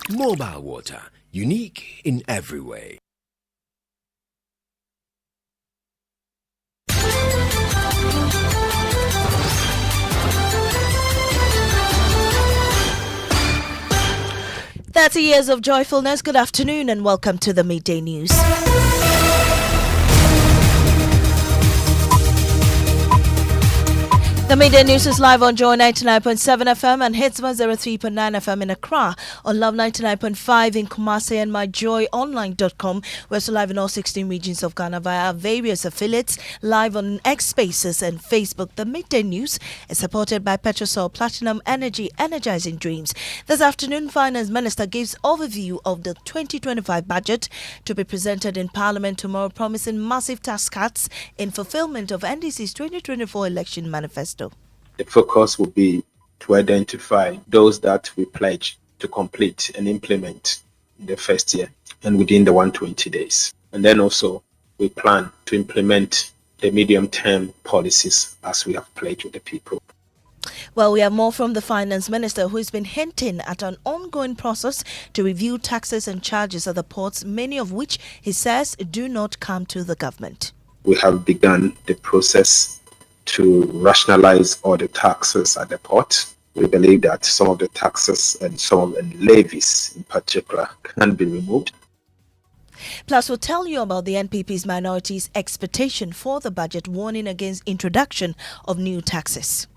Mobile water, unique in every way. "30 years of joyfulness." Good afternoon and welcome to the Midday News. The Midday News is live on Joy 99.7 FM and Hits 103.9 FM in Accra, on Love 99.5 in Kumasi and myjoyonline.com. We're also live in all 16 regions of Ghana via our various affiliates, live on X Spaces and Facebook. The Midday News is supported by Petol Platinum Energy, energizing dreams. This afternoon, Finance Minister gives overview of the 2025 budget to be presented in Parliament tomorrow, promising massive tax cuts in fulfillment of NDC's 2024 election manifesto. The focus will be to identify those that we pledge to complete and implement in the first year and within the 120 days. And then also we plan to implement the medium-term policies as we have pledged with the people. Well, we have more from the Finance Minister, who has been hinting at an ongoing process to review taxes and charges at the ports, many of which he says do not come to the government. We have begun the process to rationalize all the taxes at the port. We believe that some of the taxes and some of the levies in particular can be removed. Plus, we'll tell you about the NPP's minorities' expectation for the budget, warning against introduction of new taxes.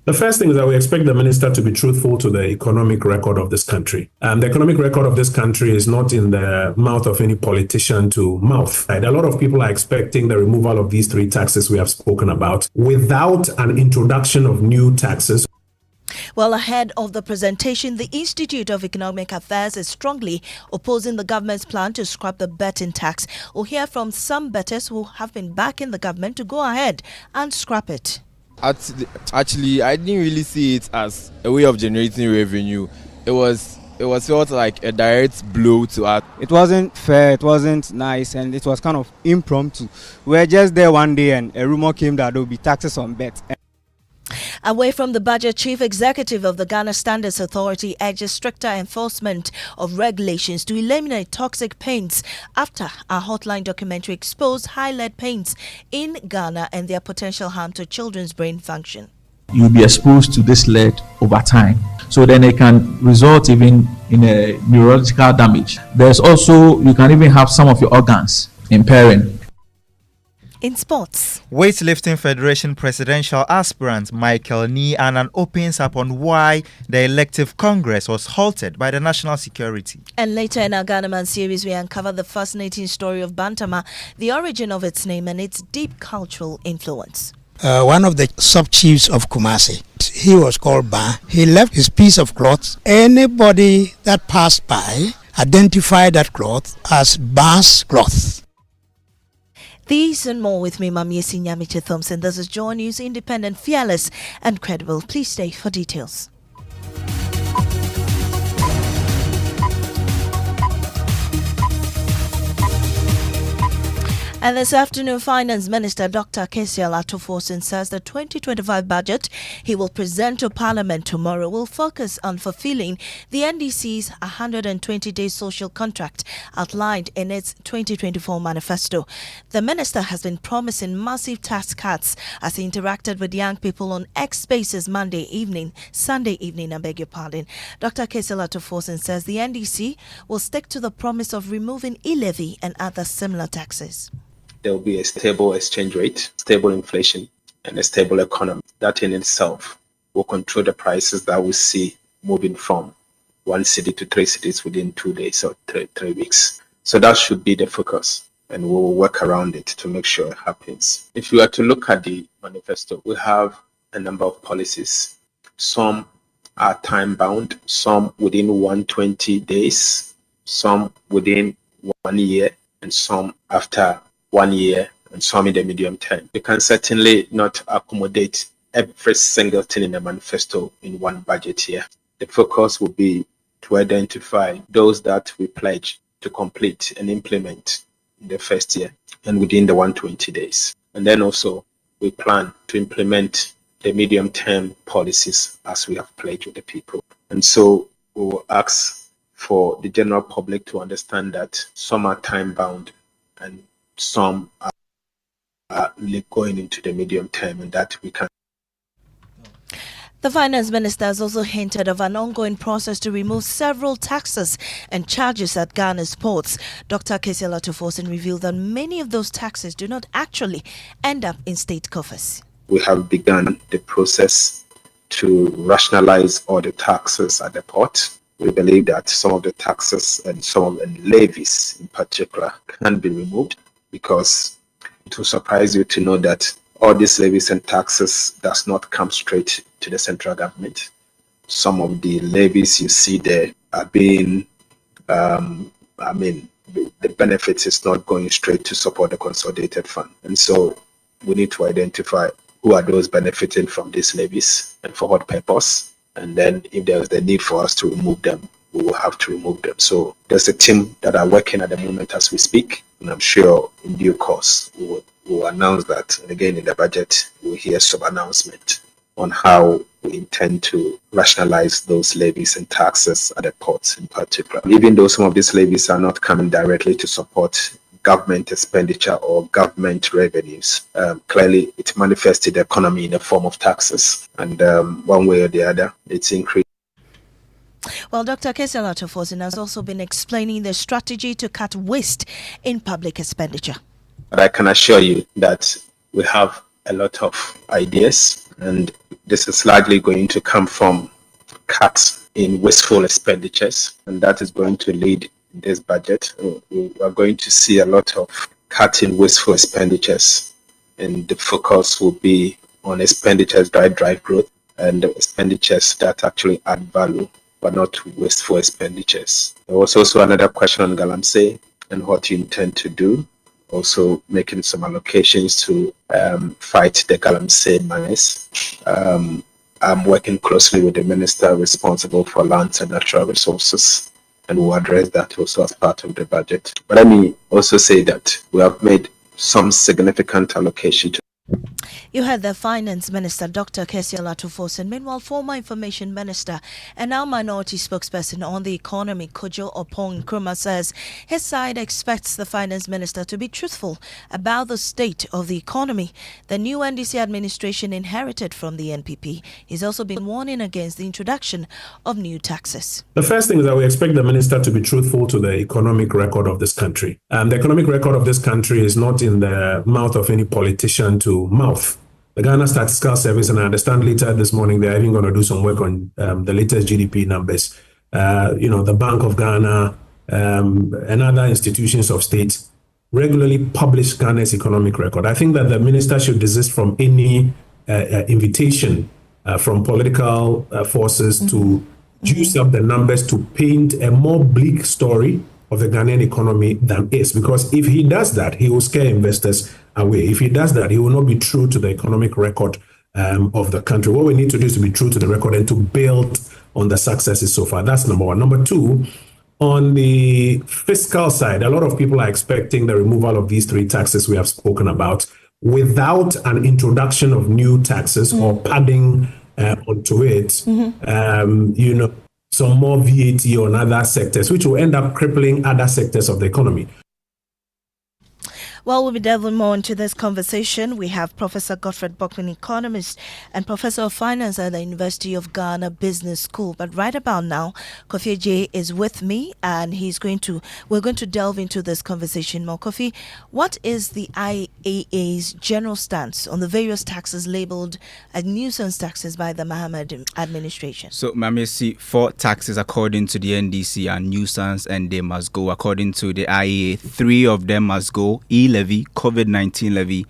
The first thing is that we expect the minister to be truthful to the economic record of this country. The economic record of this country is not in the mouth of any politician to mouth. A lot of people are expecting the removal of these three taxes we have spoken about without an introduction of new taxes. Well, ahead of the presentation, the Institute of Economic Affairs is strongly opposing the government's plan to scrap the betting tax. We'll hear from some bettors who have been backing the government to go ahead and scrap it. Actually, I didn't really see it as a way of generating revenue. It was felt like a direct blow to us. It wasn't fair, it wasn't nice, and it was kind of impromptu. We were just there one day and a rumor came that there would be taxes on bets. Away from the budget, Chief Executive of the Ghana Standards Authority urges stricter enforcement of regulations to eliminate toxic paints after a hotline documentary exposed high lead paints in Ghana and their potential harm to children's brain function. You'll be exposed to this lead over time, so then it can result even in a neurological damage. There's also, you can even have some of your organs impairing. In sports, Weightlifting Federation presidential aspirant Michael Nee Annan opens up on why the elective Congress was halted by the national security. And later in our Ghana Man series, we uncover the fascinating story of Bantama, the origin of its name and its deep cultural influence. One of the sub-chiefs of Kumasi, he was called Ba. He left his piece of cloth. Anybody that passed by identified that cloth as Ba's cloth. These and more with me, Maame Esi Nyamekye Thompson. This is Joy News, independent, fearless and credible. Please stay for details. And this afternoon, Finance Minister Dr. Kessia Thompson says the 2025 budget he will present to Parliament tomorrow will focus on fulfilling the NDC's 120-day social contract outlined in its 2024 manifesto. The minister has been promising massive tax cuts as he interacted with young people on X Spaces Sunday evening, I beg your pardon. Dr. Kessia Thompson says the NDC will stick to the promise of removing e-levy and other similar taxes. There will be a stable exchange rate, stable inflation, and a stable economy. That in itself will control the prices that we see moving from one city to three cities within 2 days or three weeks. So that should be the focus, and we will work around it to make sure it happens. If you are to look at the manifesto, we have a number of policies. Some are time-bound, some within 120 days, some within 1 year, and some after 1 year, and some in the medium term. We can certainly not accommodate every single thing in the manifesto in one budget year. The focus will be to identify those that we pledge to complete and implement in the first year and within the 120 days. And then also we plan to implement the medium-term policies as we have pledged with the people. And so we will ask for the general public to understand that some are time bound and some are going into the medium term, and that we can. The finance minister has also hinted of an ongoing process to remove several taxes and charges at Ghana's ports. Dr. Kesela Tufosin revealed that many of those taxes do not actually end up in state coffers. We have begun the process to rationalize all the taxes at the port. We believe that some of the taxes and some of the levies in particular can be removed, because it will surprise you to know that all these levies and taxes does not come straight to the central government. Some of the levies you see there are being, the benefits is not going straight to support the consolidated fund. And so we need to identify who are those benefiting from these levies and for what purpose. And then if there's the need for us to remove them, we will have to remove them. So there's a team that are working at the moment as we speak, and I'm sure in due course we will announce that. And again, in the budget, we'll hear some announcement on how we intend to rationalize those levies and taxes at the ports in particular. Even though some of these levies are not coming directly to support government expenditure or government revenues, clearly it manifests in the economy in the form of taxes. And one way or the other, it's increased. Well, Dr. Kesela Tufosin has also been explaining the strategy to cut waste in public expenditure. But I can assure you that we have a lot of ideas, and this is largely going to come from cuts in wasteful expenditures, and that is going to lead this budget. We are going to see a lot of cut in wasteful expenditures, and the focus will be on expenditures that drive growth and expenditures that actually add value, but not wasteful expenditures. There was also another question on Galamsey and what you intend to do. Also making some allocations to fight the Galamsey menace. I'm working closely with the minister responsible for lands and natural resources, and we'll address that also as part of the budget. But let me also say that we have made some significant allocation to. You heard the Finance Minister, Dr. Kesela Tufosin. Meanwhile, former Information Minister and now Minority Spokesperson on the Economy, Kojo Opong Nkrumah, says his side expects the Finance Minister to be truthful about the state of the economy. The new NDC administration inherited from the NPP. He's also been warning against the introduction of new taxes. The first thing is that we expect the minister to be truthful to the economic record of this country. The economic record of this country is not in the mouth of any politician to mouth. The Ghana Statistical Service, and I understand later this morning they're even going to do some work on the latest GDP numbers. The Bank of Ghana and other institutions of state regularly publish Ghana's economic record. I think that the minister should desist from any invitation from political forces to juice up the numbers to paint a more bleak story of the Ghanaian economy than is. Because if he does that, he will scare investors away. If he does that, he will not be true to the economic record of the country. What we need to do is to be true to the record and to build on the successes so far. That's number one. Number two, on the fiscal side, a lot of people are expecting the removal of these three taxes we have spoken about without an introduction of new taxes or padding onto it. Some more VAT on other sectors, which will end up crippling other sectors of the economy. Well, we'll be delving more into this conversation. We have Professor Godfred Bokman, economist and Professor of Finance at the University of Ghana Business School. But right about now, Kofi J is with me, and we're going to delve into this conversation more. Kofi, what is the IAA's general stance on the various taxes labeled as nuisance taxes by the Mahama administration? So, Maame Esi, 4 taxes according to the NDC are nuisance and they must go. According to the IAA, 3 of them must go: levy, COVID-19 levy,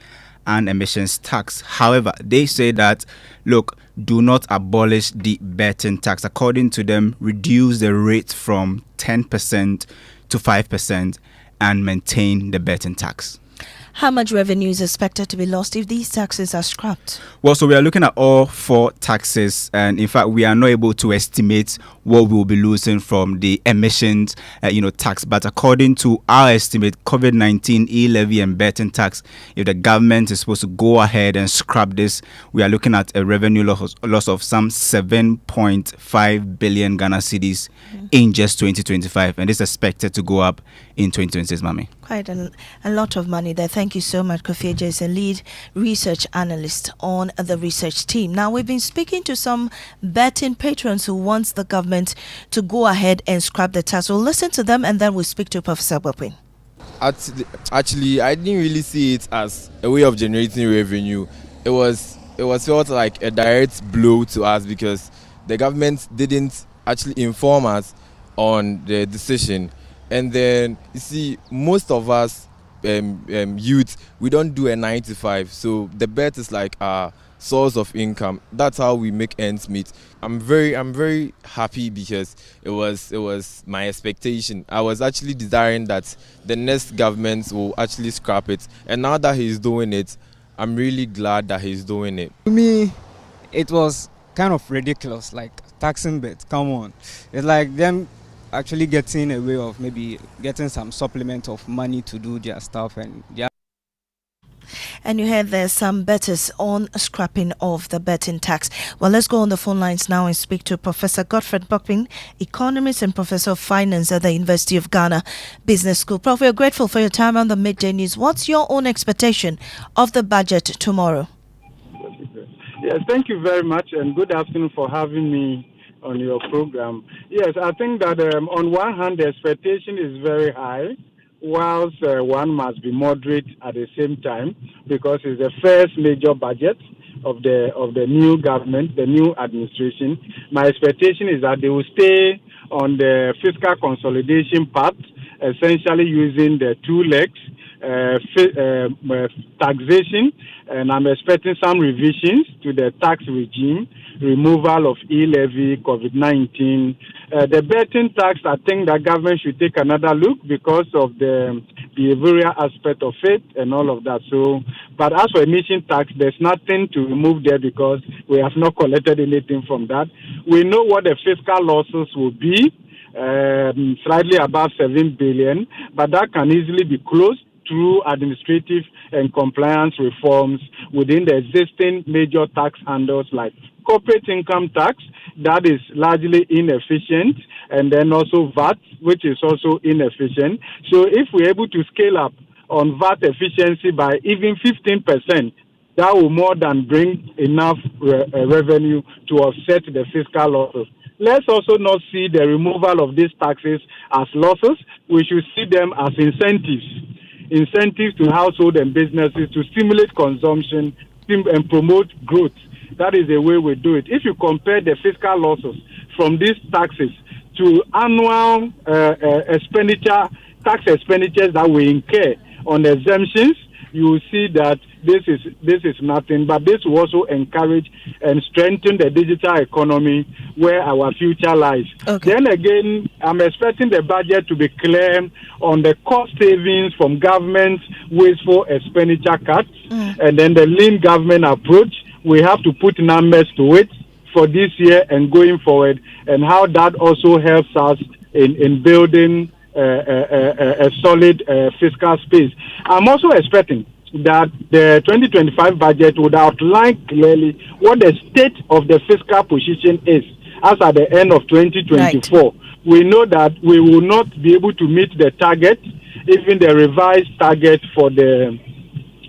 and emissions tax. However, they say that, look, do not abolish the betting tax. According to them, reduce the rate from 10% to 5% and maintain the betting tax. How much revenue is expected to be lost if these taxes are scrapped? Well, so we are looking at all 4 taxes, and in fact, we are not able to estimate what we will be losing from the emissions, tax. But according to our estimate, COVID-19 e-levy and betting tax, if the government is supposed to go ahead and scrap this, we are looking at a revenue loss of some 7.5 billion Ghana cedis in just 2025, and it's expected to go up in 2026, Maame. Quite a lot of money there. Thank you so much, Kofi Eje is a lead research analyst on the research team. Now, we've been speaking to some betting patrons who wants the government to go ahead and scrap the tax. We'll listen to them and then we'll speak to Professor Bopin. Actually, I didn't really see it as a way of generating revenue. It was felt like a direct blow to us because the government didn't actually inform us on the decision. And then, you see, most of us youth, we don't do a 9 to 5. So the bet is like our source of income. That's how we make ends meet. I'm very happy because it was my expectation. I was actually desiring that the next government will actually scrap it. And now that he's doing it, I'm really glad that he's doing it. To me, it was kind of ridiculous, like taxing bets. Come on. It's like them actually getting a way of maybe getting some supplement of money to do their stuff and And you heard there's some bettors on scrapping of the betting tax. Well, let's go on the phone lines now and speak to Professor Godfred Bokpin, economist and professor of finance at the University of Ghana Business School. Prof, we're grateful for your time on the Midday News. What's your own expectation of the budget tomorrow? Yes, thank you very much and good afternoon for having me on your program. Yes, I think that on one hand, the expectation is very high, whilst one must be moderate at the same time, because it's the first major budget of the new government, the new administration. My expectation is that they will stay on the fiscal consolidation path, essentially using the 2 legs, taxation, and I'm expecting some revisions to the tax regime, removal of e-levy, COVID-19. The betting tax, I think the government should take another look because of the behavioral aspect of it and all of that. So, but as for emission tax, there's nothing to remove there because we have not collected anything from that. We know what the fiscal losses will be, slightly above 7 billion, but that can easily be closed through administrative and compliance reforms within the existing major tax handles like corporate income tax, that is largely inefficient, and then also VAT, which is also inefficient. So if we're able to scale up on VAT efficiency by even 15%, that will more than bring enough revenue to offset the fiscal losses. Let's also not see the removal of these taxes as losses. We should see them as incentives to household and businesses to stimulate consumption and promote growth. That is the way we do it. If you compare the fiscal losses from these taxes to annual tax expenditures that we incur on exemptions, you will see that this is nothing, but this will also encourage and strengthen the digital economy where our future lies. Okay. Then again, I'm expecting the budget to be clear on the cost savings from government's wasteful expenditure cuts, and then the lean government approach. We have to put numbers to it for this year and going forward, and how that also helps us in building a solid fiscal space. I'm also expecting that the 2025 budget would outline clearly what the state of the fiscal position is as at the end of 2024. Right. We know that we will not be able to meet the target, even the revised target for the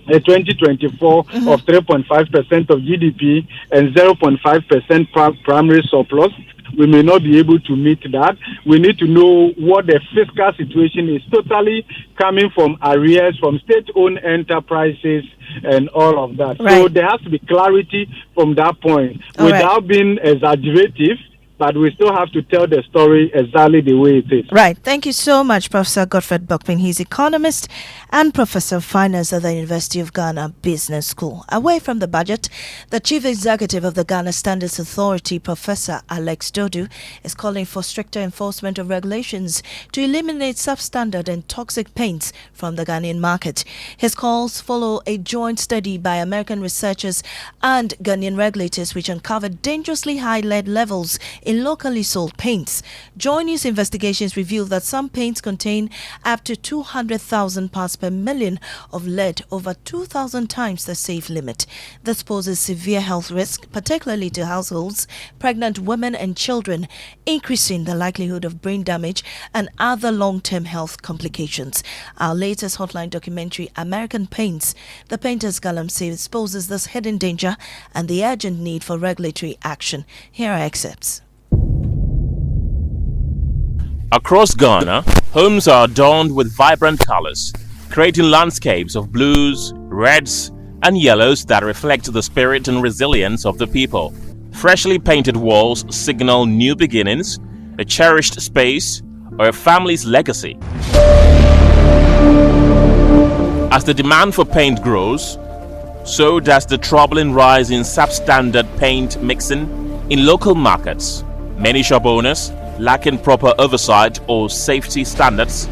2024 of 3.5% of GDP and 0.5% primary surplus. We may not be able to meet that. We need to know what the fiscal situation is totally coming from arrears from state-owned enterprises and all of that. Right. So there has to be clarity from that point. Without being exaggerative, but we still have to tell the story exactly the way it is. Right. Thank you so much, Professor Godfred Bokpin. He's economist and professor of finance at the University of Ghana Business School. Away from the budget, the chief executive of the Ghana Standards Authority, Professor Alex Dodu, is calling for stricter enforcement of regulations to eliminate substandard and toxic paints from the Ghanaian market. His calls follow a joint study by American researchers and Ghanaian regulators which uncovered dangerously high lead levels in locally sold paints. Joint News investigations reveal that some paints contain up to 200,000 parts per million of lead, over 2,000 times the safe limit. This poses severe health risk, particularly to households, pregnant women and children, increasing the likelihood of brain damage and other long-term health complications. Our latest hotline documentary, American Paints, The Painter's Galamsey, exposes this hidden danger and the urgent need for regulatory action. Here are excerpts. Across Ghana, homes are adorned with vibrant colors, creating landscapes of blues, reds, and yellows that reflect the spirit and resilience of the people. Freshly painted walls signal new beginnings, a cherished space, or a family's legacy. As the demand for paint grows, so does the troubling rise in substandard paint mixing in local markets. Many shop owners, lacking proper oversight or safety standards,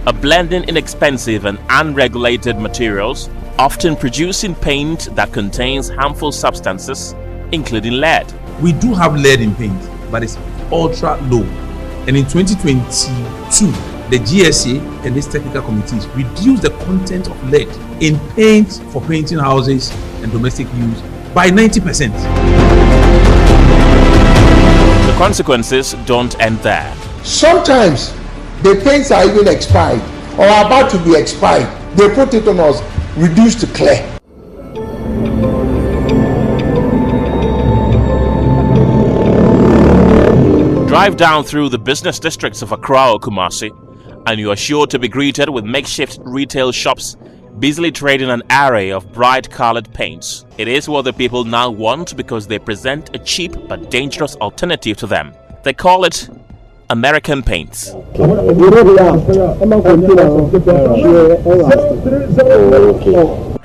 are blending inexpensive and unregulated materials, often producing paint that contains harmful substances, including lead. We do have lead in paint, but it's ultra low. And in 2022, the GSA and its technical committees reduced the content of lead in paint for painting houses and domestic use by 90%. The consequences don't end there. Sometimes the paints are even expired or about to be expired. They put it on us, reduced to clear. Drive down through the business districts of Accra or Kumasi, and you are sure to be greeted with makeshift retail shops busily trading an array of bright-colored paints. It is what the people now want because they present a cheap but dangerous alternative to them. They call it American paints.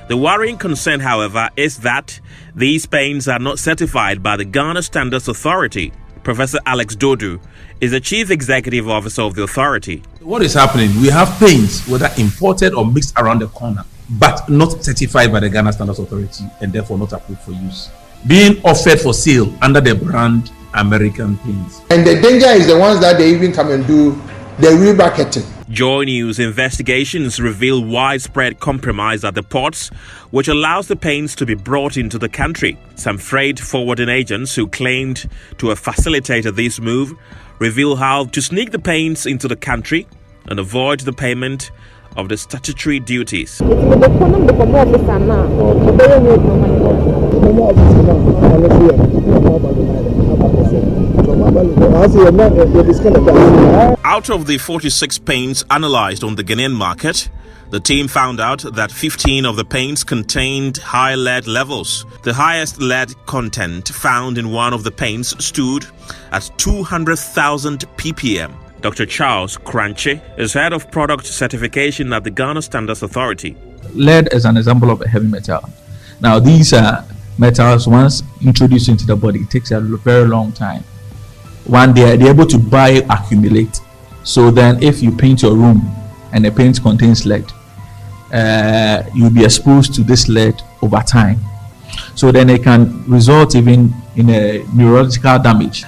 The worrying concern, however, is that these paints are not certified by the Ghana Standards Authority. Professor Alex Dodu is the Chief Executive Officer of the authority. What is happening? We have paints, whether imported or mixed around the corner, but not certified by the Ghana Standards Authority and therefore not approved for use, being offered for sale under the brand American paints. And the danger is the ones that they even come and do the remarketing. Joy News investigations reveal widespread compromise at the ports, which allows the paints to be brought into the country. Some freight forwarding agents who claimed to have facilitated this move reveal how to sneak the paints into the country and avoid the payment of the statutory duties. Out of the 46 paints analyzed on the Ghanaian market, the team found out that 15 of the paints contained high lead levels. The highest lead content found in one of the paints stood at 200,000 ppm. Dr. Charles Cranche is head of product certification at the Ghana Standards Authority. Lead is an example of a heavy metal. Now, these metals, once introduced into the body, it takes a very long time. One day, they're able to bioaccumulate. So then, if you paint your room and the paint contains lead, you'll be exposed to this lead over time. So then it can result even in a neurological damage.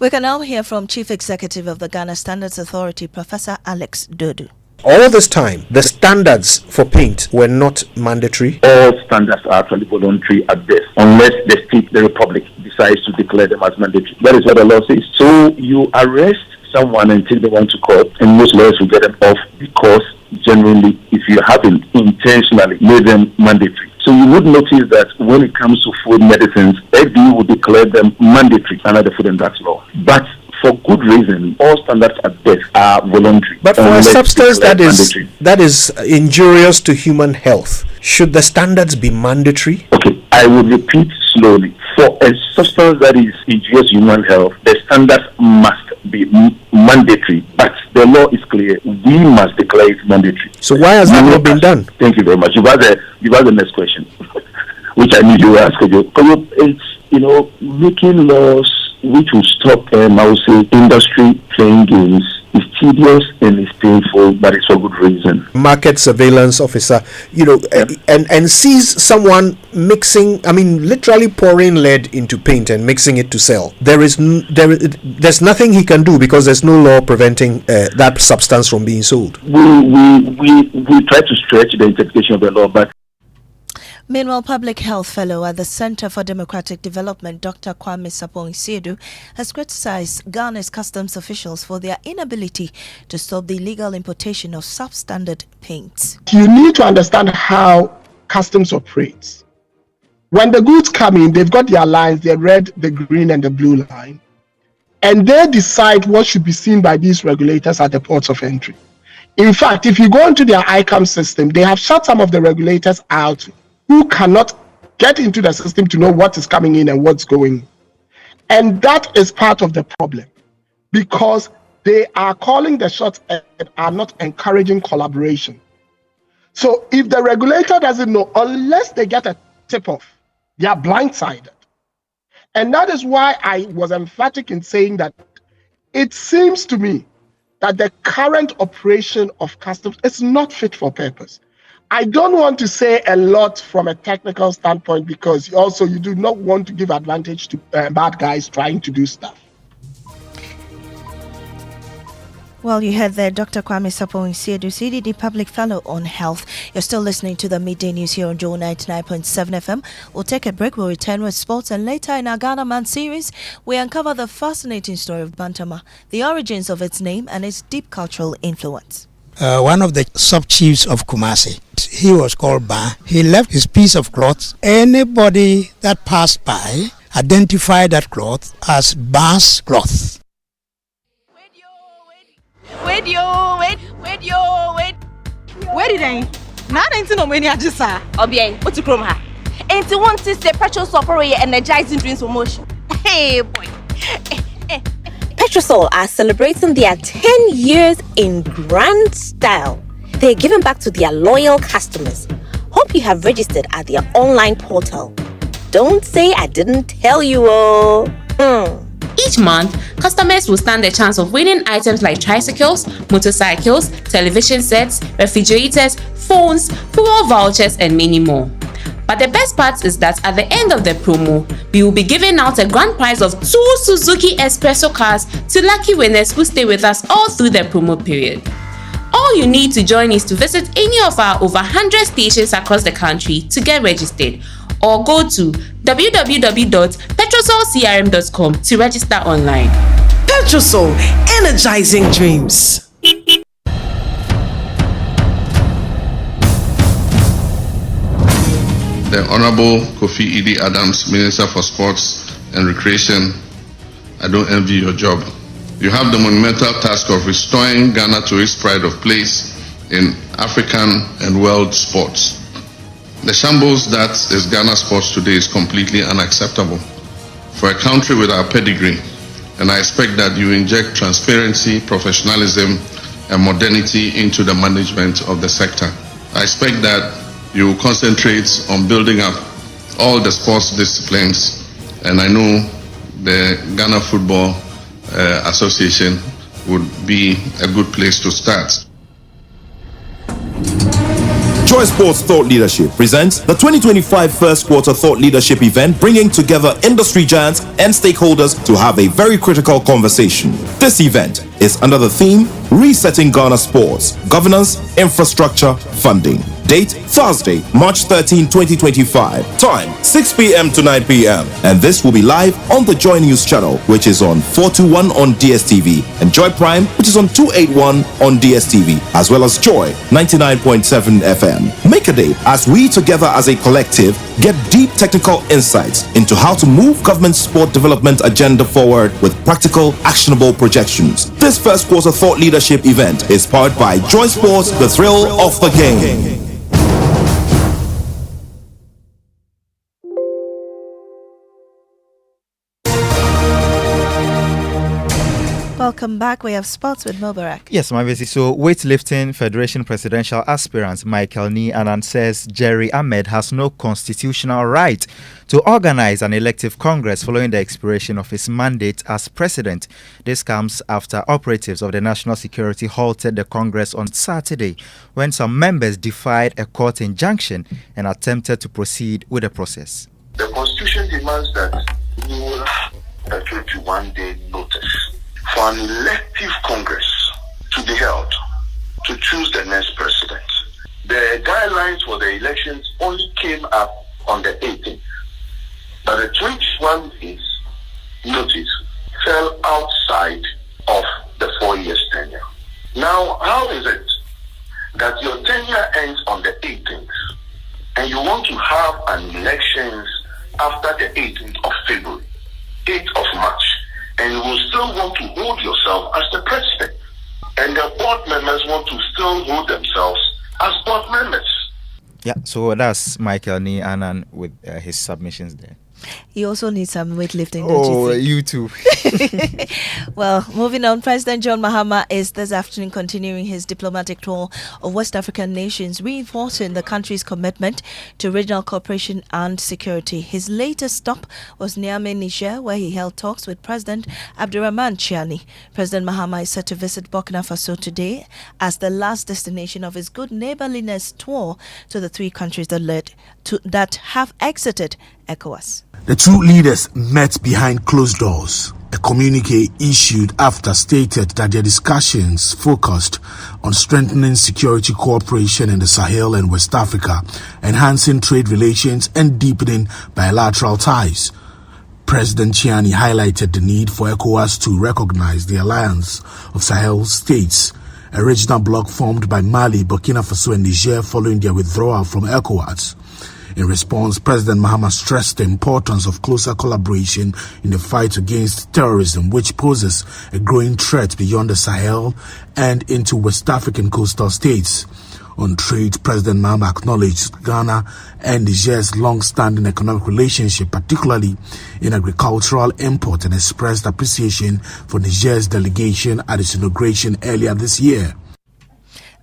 We can now hear from Chief Executive of the Ghana Standards Authority, Professor Alex Dodu. All this time, the standards for paint were not mandatory. All standards are actually voluntary at best, unless the state, the republic, decides to declare them as mandatory. That is what the law says. So you arrest someone and take them on to court, and most lawyers will get them off because generally, if you haven't intentionally made them mandatory. So you would notice that when it comes to food medicines, FDA will declare them mandatory under the Food and Drugs law. But for good reason, all standards at best are voluntary. But for a substance that is injurious to human health, should the standards be mandatory? Okay, I will repeat slowly. For a substance that is injurious to human health, the standards must be mandatory. But the law is clear. We must declare it mandatory. So why has that not been done? Thank you very much. You've asked the next question, which I need you to ask. It's, making laws which will stop, I would say, industry playing games. It's tedious and it's painful, but it's for good reason. Market surveillance officer, and sees someone mixing, literally pouring lead into paint and mixing it to sell. There's nothing he can do because there's no law preventing that substance from being sold. We try to stretch the interpretation of the law, but Meanwhile, Public Health Fellow at the Center for Democratic Development, Dr. Kwame Sapong-Siedu, has criticized Ghana's customs officials for their inability to stop the illegal importation of substandard paints. You need to understand how customs operates. When the goods come in, they've got their lines, the red, the green, and the blue line, and they decide what should be seen by these regulators at the ports of entry. In fact, if you go into their ICAM system, they have shut some of the regulators out who cannot get into the system to know what is coming in and what's going. And that is part of the problem, because they are calling the shots and are not encouraging collaboration. So if the regulator doesn't know, unless they get a tip-off, they are blindsided. And that is why I was emphatic in saying that it seems to me that the current operation of customs is not fit for purpose. I don't want to say a lot from a technical standpoint, because you do not want to give advantage to bad guys trying to do stuff. Well, you heard there Dr. Kwame Sapong-Siedu, CDD Public Fellow on Health. You're still listening to the Midday News here on Joe 99.7 FM. We'll take a break. We'll return with sports. And later in our Ghana Man series, we uncover the fascinating story of Bantama, the origins of its name and its deep cultural influence. One of the sub-chiefs of Kumasi, he was called Ba. He left his piece of cloth. Anybody that passed by identified that cloth as Ba's cloth. Where did I? Now I don't know many just are. Obiang, what to chrome her? And to want to say Petol supper energizing dreams for motion. Hey boy. Petrosol are celebrating their 10 years in grand style. They're giving back to their loyal customers. Hope you have registered at their online portal. Don't say I didn't tell you. Each month, customers will stand a chance of winning items like tricycles, motorcycles, television sets, refrigerators, phones, fuel vouchers, and many more. But the best part is that at the end of the promo, we will be giving out a grand prize of 2 Suzuki Espresso cars to lucky winners who stay with us all through the promo period. All you need to join is to visit any of our over 100 stations across the country to get registered, or go to www.petrosolcrm.com to register online. Petrosol, energizing dreams. The Honorable Kofi Idi Adams, Minister for Sports and Recreation, I don't envy your job. You have the monumental task of restoring Ghana to its pride of place in African and world sports. The shambles that is Ghana sports today is completely unacceptable for a country with our pedigree, and I expect that you inject transparency, professionalism, and modernity into the management of the sector. I expect that you will concentrate on building up all the sports disciplines, and I know the Ghana Football Association would be a good place to start. Joy Sports Thought Leadership presents the 2025 First Quarter Thought Leadership event, bringing together industry giants and stakeholders to have a very critical conversation. This event is under the theme Resetting Ghana Sports, Governance, Infrastructure, Funding. Date Thursday, March 13, 2025. Time 6 p.m. to 9 p.m. And this will be live on the Joy News channel, which is on 421 on DSTV, and Joy Prime, which is on 281 on DSTV, as well as Joy 99.7 FM. Make a date as we together as a collective get deep technical insights into how to move government sport development agenda forward with practical, actionable projections. This first quarter thought leadership event is powered by Joy Sports, the thrill of the game. Welcome back. We have sports with Mubarak. Yes, Maame Esi. So, Weightlifting Federation presidential aspirant Michael Nee Annan says Jerry Ahmed has no constitutional right to organize an elective congress following the expiration of his mandate as president. This comes after operatives of the National Security halted the congress on Saturday when some members defied a court injunction and attempted to proceed with the process. The Constitution demands that you will have a 21-day notice for an elective Congress to be held to choose the next president. The guidelines for the elections only came up on the 18th, but the 21 days notice fell outside of the 4 years tenure. Now, how is it that your tenure ends on the 18th and you want to have an elections after the 18th of February, 8th of March, and you will still want to hold yourself as the president, and the board members want to still hold themselves as board members? Yeah, so that's Michael Nee Annan with his submissions there. He also needs some weightlifting, don't you too. Well, moving on, President John Mahama is this afternoon continuing his diplomatic tour of West African nations, reinforcing the country's commitment to regional cooperation and security. His latest stop was Niamey, Niger, where he held talks with President Abdurrahman Chiani. President Mahama is set to visit Burkina Faso today as the last destination of his good neighborliness tour to the three countries that have exited ECOWAS. The two leaders met behind closed doors. A communique issued after stated that their discussions focused on strengthening security cooperation in the Sahel and West Africa, enhancing trade relations and deepening bilateral ties. President Chiani highlighted the need for ECOWAS to recognize the alliance of Sahel states, a regional bloc formed by Mali, Burkina Faso and Niger following their withdrawal from ECOWAS. In response, President Mahama stressed the importance of closer collaboration in the fight against terrorism, which poses a growing threat beyond the Sahel and into West African coastal states. On trade, President Mahama acknowledged Ghana and Niger's long-standing economic relationship, particularly in agricultural import, and expressed appreciation for Niger's delegation at its inauguration earlier this year.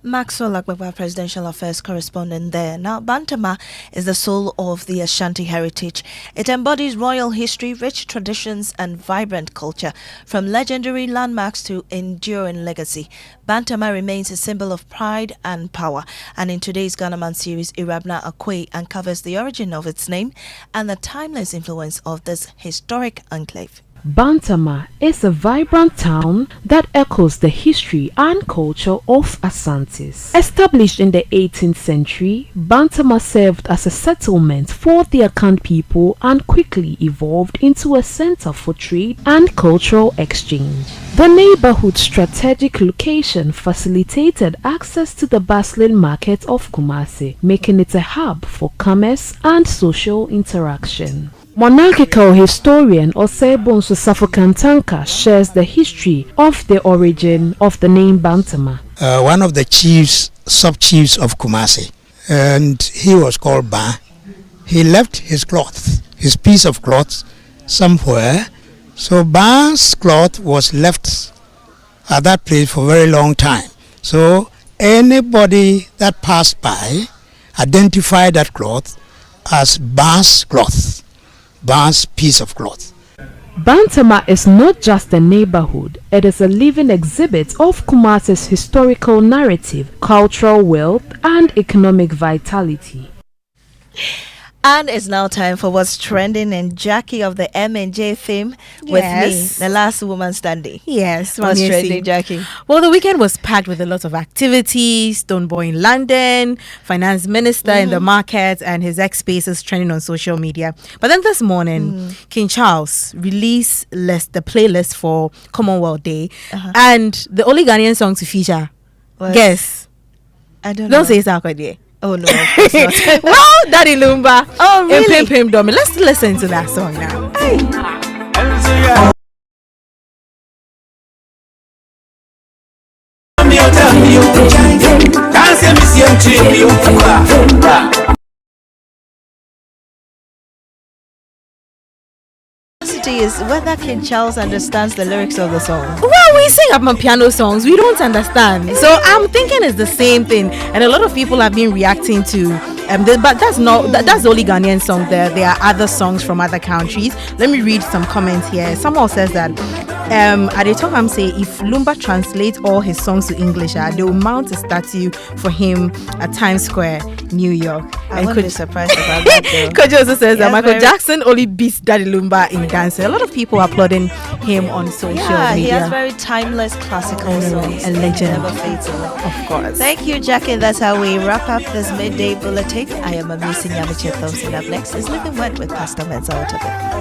Maxwell Agbagba, Presidential Affairs Correspondent there. Now, Bantama is the soul of the Ashanti heritage. It embodies royal history, rich traditions and vibrant culture. From legendary landmarks to enduring legacy, Bantama remains a symbol of pride and power. And in today's Ghana Man series, Irabna Akwe uncovers the origin of its name and the timeless influence of this historic enclave. Bantama is a vibrant town that echoes the history and culture of Asantes. Established in the 18th century, Bantama served as a settlement for the Akan people and quickly evolved into a center for trade and cultural exchange. The neighborhood's strategic location facilitated access to the bustling market of Kumasi, making it a hub for commerce and social interaction. Monarchical historian Osebonso Safokantanka shares the history of the origin of the name Bantama. One of the chiefs, sub-chiefs of Kumasi, and he was called Ba. He left his cloth, his piece of cloth, somewhere. So Ba's cloth was left at that place for a very long time. So anybody that passed by identified that cloth as Ba's cloth. Ba's piece of cloth. Bantama is not just a neighborhood, it is a living exhibit of Kumasi's historical narrative, cultural wealth, and economic vitality. And it's now time for what's trending, and Jackie of the M&J fame with me, the last woman standing. Yes, what's Maame Esi. trending, Jackie? Well, the weekend was packed with a lot of activities. Stonebwoy in London, finance minister in the market, and his ex-spaces trending on social media. But then this morning, King Charles released the playlist for Commonwealth Day, and the only Ghanaian song to feature. Guess. I don't know. Don't say it's Akwadie. Oh no, of course not. Well, Daddy Lumba. Oh really? And Pim Domi. Let's listen to that song now. curiosity is whether King Charles understands the lyrics of the song. Well, we sing up piano songs. We don't understand. So I'm thinking it's the same thing. And a lot of people have been reacting to but that's the only Ghanaian song there. There are other songs from other countries. Let me read some comments here. Someone says that Adetoham say if Lumba translates all his songs to English, they will mount a statue for him at Times Square, New York. I wouldn't be surprised about that though. Koji also says that Michael Jackson only beats Daddy Lumba in dancing. A lot of people are applauding him on social media. He has very timeless classical songs. A legend. Never fades away. Of course. Thank you, Jackie. That's how we wrap up this midday bulletin. I am Maame Esi Nyamekye Thompson. Up next is Living Word with Pastor Mensa Otabe.